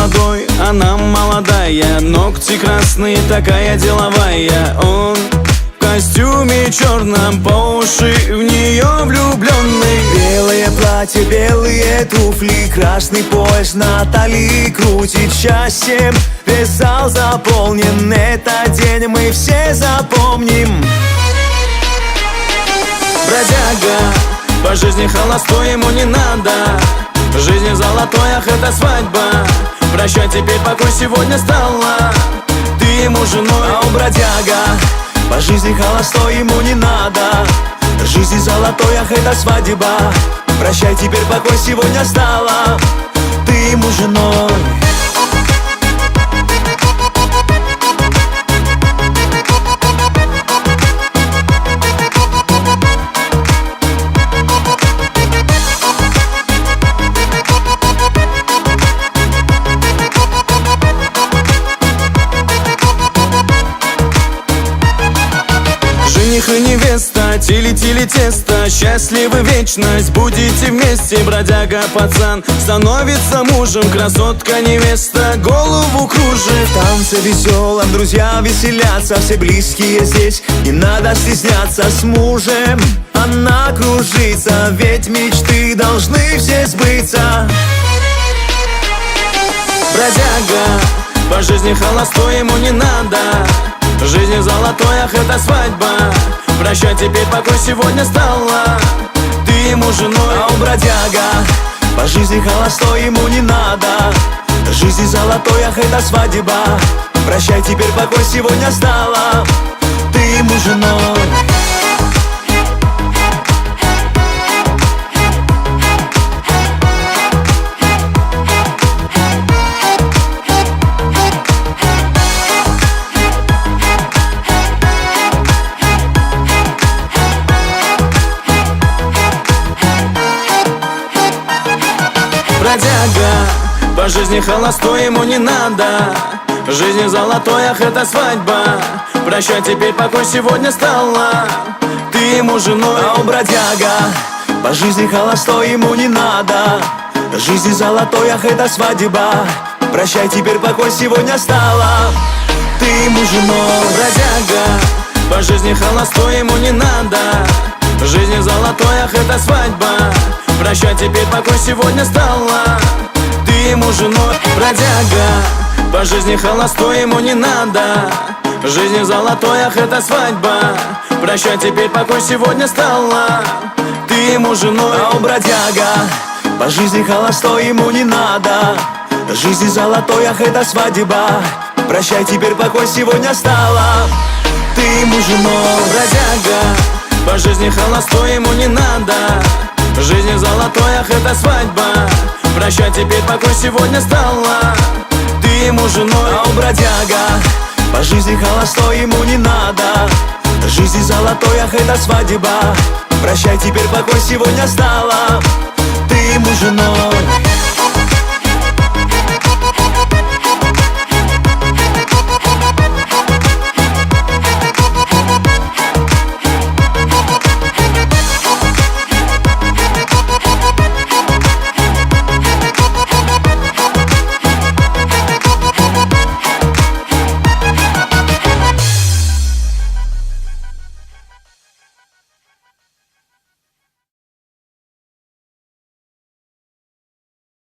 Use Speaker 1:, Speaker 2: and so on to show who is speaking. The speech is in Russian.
Speaker 1: молодой, она молодая, ногти красные, такая деловая. Он в костюме черном, по уши в нее влюбленный.
Speaker 2: Белое платье, белые туфли, красный пояс на талии крутит счастьем. Весь зал заполнен, этот день мы все запомним.
Speaker 1: Бродяга, по жизни холостой, ему не надо. В жизни золотой, ах, это свадьба. Прощай, теперь покой сегодня стала. Ты ему женой,
Speaker 2: а он бродяга, по жизни холостой, ему не надо. В жизни золотой, ах, это свадьба. Прощай, теперь покой сегодня стала. Ты ему женой.
Speaker 1: Жених и невеста, тили-тили тесто, счастливы вечность, будете вместе. Бродяга пацан становится мужем, красотка невеста голову кружит.
Speaker 2: В танце веселом друзья веселятся, все близкие здесь, не надо стесняться. С мужем она кружится, ведь мечты должны все сбыться.
Speaker 1: Бродяга, по жизни холостой, ему не надо. В жизни золотой, ах, это свадьба. Прощай, теперь покой сегодня стала. Ты ему женой,
Speaker 2: а он бродяга, по жизни холостой, ему не надо. В жизни золотой, ах, это свадьба. Прощай, теперь покой сегодня стала. Ты ему женой.
Speaker 1: Бродяга, по жизни холостой, ему не надо. В жизни золотой, ах, это свадьба. Прощай, теперь покой сегодня стала. Ты ему женой,
Speaker 2: а он бродяга, по жизни холостой, ему не надо. В жизни золотой, ах, это свадьба. Прощай, теперь покой сегодня стала. Ты ему женой.
Speaker 1: Бродяга, по жизни холостой, ему не надо. В жизни золотой, ах, это свадьба. Прощай, теперь покой сегодня стала. Ты ему женой. Бродяга, по жизни холостой, ему не надо. В жизни золотой, ах, это свадьба. Прощай, теперь покой сегодня стала. Ты ему женой,
Speaker 2: а он бродяга, по жизни холостой, ему не надо. В жизни золотой, ах, это свадьба. Прощай, теперь покой сегодня стала. Ты ему женой.
Speaker 1: Бродяга, по жизни холостой, ему не надо. В жизни золотой, ах, это свадьба. Прощай, теперь покой сегодня стала. Ты ему женой,
Speaker 2: а он бродяга, по жизни холостой, ему не надо. В жизни золотой, ах, это свадьба. Прощай, теперь покой сегодня стала. Ты ему женой.